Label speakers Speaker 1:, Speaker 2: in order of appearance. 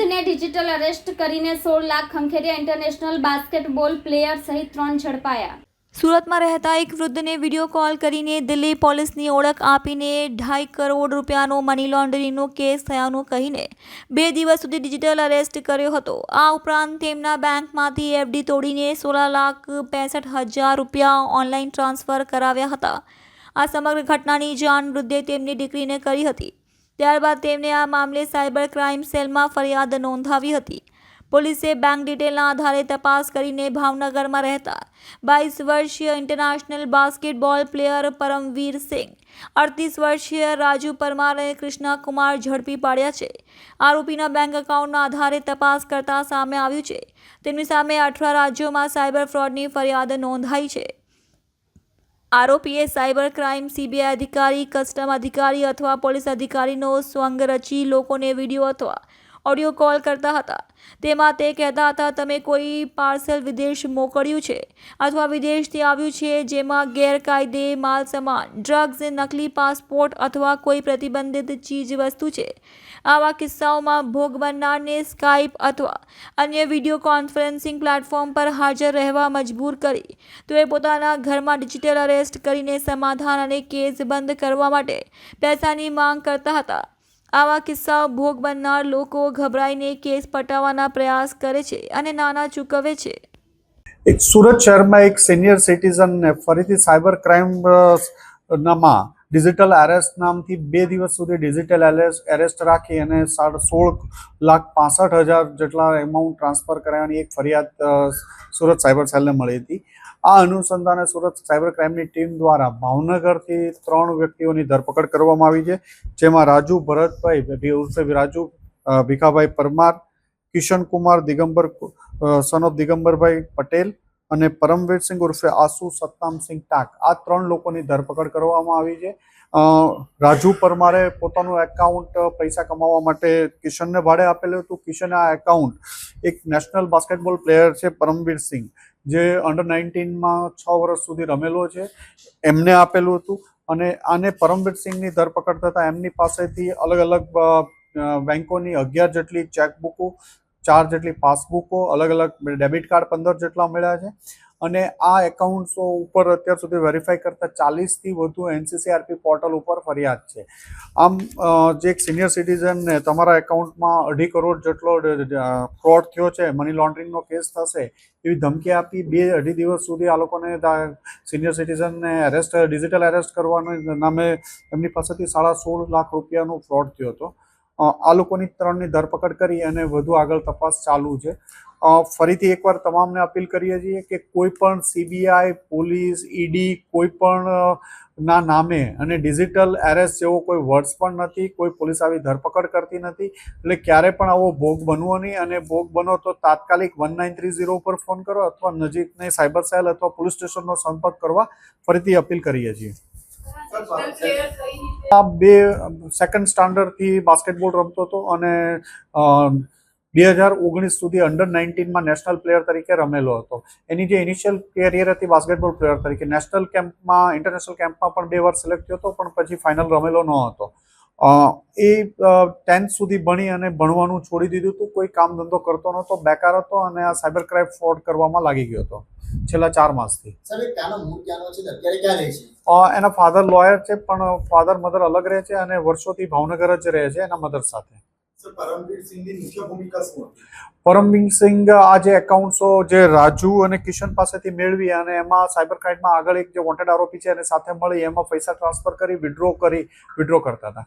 Speaker 1: વૃદ્ધને digital arrest કરીને 16 lakh ખંખેરિયા international basketball player સહિત 3 ઝડપાયા।
Speaker 2: સુરતમાં રહેતા એક વૃદ્ધને વિડીયો કોલ કરીને દિલ્હી પોલીસની ઓળખ આપીને 2.5 કરોડ રૂપિયાનો મની લોન્ડરિંગનો કેસ થયાનું કહીને 2 દિવસ સુધી ડિજિટલ અરેસ્ટ કર્યો હતો। આ ઉપરાંત તેમના બેંકમાંથી એફડી તોડીને 16,65,000 રૂપિયા ઓનલાઈન ટ્રાન્સફર કરાવ્યા હતા। આ સમગ્ર ઘટનાની જાણ વૃદ્ધે તેમની દીકરીને કરી હતી। ત્યારબાદ તેમને આ મામલે સાયબર ક્રાઇમ સેલમાં ફરિયાદ નોંધાવી હતી। પોલીસે બેંક ડિટેલના આધારે તપાસ કરીને ભાવનગરમાં રહેતા 22 વર્ષીય ઇન્ટરનેશનલ બાસ્કેટબોલ પ્લેયર પરમવીર સિંહ, 38 વર્ષીય રાજુ પરમાર અને કૃષ્ણા કુમાર ઝડપી પાડ્યા છે। આરોપીના બેંક એકાઉન્ટના આધારે તપાસ કરતા સામે આવ્યું છે તેમની સામે 18 રાજ્યોમાં સાયબર ફ્રોડની ફરિયાદ નોંધાઈ છે। આરોપીએ સાયબર ક્રાઇમ સીબીઆઈ અધિકારી, કસ્ટમ અધિકારી અથવા પોલીસ અધિકારીનો સ્વંગ રચી લોકોને વિડીયો અથવા ઓડિયો કોલ કરતા હતા। તેમાં તે કહેતા હતા, તમે કોઈ પાર્સલ વિદેશ મોકલ્યું છે અથવા વિદેશથી આવ્યું છે જેમાં ગેરકાયદે માલ સામાન, ડ્રગ્સ, નકલી પાસપોર્ટ અથવા કોઈ પ્રતિબંધિત ચીજ વસ્તુ છે। આવા કિસ્સાઓમાં ભોગ બનનારને સ્કાઇપ અથવા અન્ય વિડીયો કોન્ફરન્સિંગ પ્લેટફોર્મ પર હાજર રહેવા મજબૂર કરી તેઓએ પોતાના ઘરમાં ડિજિટલ અરેસ્ટ કરીને સમાધાન અને કેસ બંધ કરવા માટે પૈસાની માંગ કરતા હતા। આવા કિસ્સાઓ ભોગ બનનાર લોકો ગભરાઈને કેસ પટાવવાના પ્રયાસ કરે છે અને નાણાં ચૂકવે છે।
Speaker 3: એક સુરત શહેરમાં એક સિનિયર સિટીઝનને ફરીથી સાયબર ક્રાઇમ નામાં ડિજિટલ અરેસ્ટ નામથી 2 દિવસ સુધી ડિજિટલ અરેસ્ટ રાખી અને 16,65,000 જેટલા એમાઉન્ટ ટ્રાન્સફર કરાવવાની એક ફરિયાદ સુરત સાયબર સેલને મળી હતી। આ અનુસંધાને સુરત સાયબર ક્રાઇમની ટીમ દ્વારા ભાવનગરથી 3 વ્યક્તિઓની ધરપકડ કરવામાં આવી છે, જેમાં રાજુ ભરતભાઈ ઉર્ફે રાજુ ભીખાભાઈ પરમાર, કિશન કુમાર દિગંબર સન ઓફ દિગંબરભાઈ પટેલ અને પરમવીર સિંહ ઉર્ફે આસુ સત્તામસિંહ ટાક, આ 3 લોકોની ધરપકડ કરવામાં આવી છે। રાજુ પરમારે પોતાનું એકાઉન્ટ પૈસા કમાવા માટે કિશનને ભાડે આપેલું હતું। કિશને આ એકાઉન્ટ એક નેશનલ બાસ્કેટબોલ પ્લેયર છે પરમવીર સિંહ, જે અંડર 19માં 6 વર્ષ સુધી રમેલો છે, એમને આપેલું હતું। અને આને પરમવીર સિંહની ધરપકડ થતાં એમની પાસેથી અલગ અલગ બેંકોની 11 જેટલી ચેકબુકો, 4 જેટલી પાસબુકો, અલગ અલગ ડેબિટ કાર્ડ 15 જેટલા મળ્યા છે। અને આ એકાઉન્ટ્સો ઉપર અત્યાર સુધી વેરીફાઈ કરતા 40થી વધુ NCCRP પોર્ટલ ઉપર ફરિયાદ છે। આમ જે એક સિનિયર સિટીઝનને તમારા એકાઉન્ટમાં 2.5 કરોડ જેટલો ફ્રોડ થયો છે, મની લોન્ડરિંગનો કેસ થશે એવી ધમકી આપી 2-2.5 દિવસ સુધી આ લોકોને સિનિયર સિટીઝનને ડિજિટલ અરેસ્ટ કરવાના નામે એમની પાસેથી 16.5 લાખ રૂપિયાનો ફ્રોડ થયો હતો। આ લોકોની 3ની ધરપકડ કરી અને વધુ આગળ તપાસ ચાલુ છે। ફરીથી એકવાર તમામને અપીલ કરીએ છીએ કે કોઈ પણ સીબીઆઈ, પોલીસ, ઈડી કોઈ પણ ના નામે અને ડિજિટલ અરેસ્ટ જેવો કોઈ વર્ડ્સ પણ નથી, કોઈ પોલીસ આવી ધરપકડ કરતી નથી, એટલે ક્યારે પણ આવો ભોગ બનવો નહીં। અને ભોગ બનો તો તાત્કાલિક 1930 ઉપર ફોન કરો અથવા નજીકની સાયબર સેલ અથવા પોલીસ સ્ટેશનનો સંપર્ક કરવા ફરીથી અપીલ કરીએ છીએ। આ 2 સેકન્ડ સ્ટાન્ડર્ડથી બાસ્કેટબોલ રમતો હતો અને 2019 સુધી અંડર 19માં નેશનલ પ્લેયર તરીકે રમેલો હતો। એની જે ઇનિશિયલ કેરિયર હતી બાસ્કેટબોલ પ્લેયર તરીકે નેશનલ કેમ્પમાં, ઇન્ટરનેશનલ કેમ્પમાં પણ 2 વાર સિલેક્ટ થયો હતો, પણ પછી ફાઇનલ રમેલો ન હતો। એ 10th સુધી ભણી અને ભણવાનું છોડી દીધું હતું, કોઈ કામ ધંધો કરતો નહોતો, બેકાર હતો અને આ સાયબર ક્રાઇમ ફ્રોડ કરવામાં લાગી ગયો હતો છેલ્લા 4 માસથી। એના ફાધર લોયર છે, પણ ફાધર મધર અલગ રહે છે અને વર્ષોથી ભાવનગર જ રહે છે એના મધર સાથે। પરમવીર સિંહ આ જે એકાઉન્ટ્સો જે રાજુ અને કિશન પાસેથી મેળવી અને એમાં સાયબર ક્રાઇમમાં આગળ એક જે વોન્ટેડ આરોપી છે એને સાથે મળી એમાં પૈસા ટ્રાન્સફર કરી વિડ્રો કરતા હતા।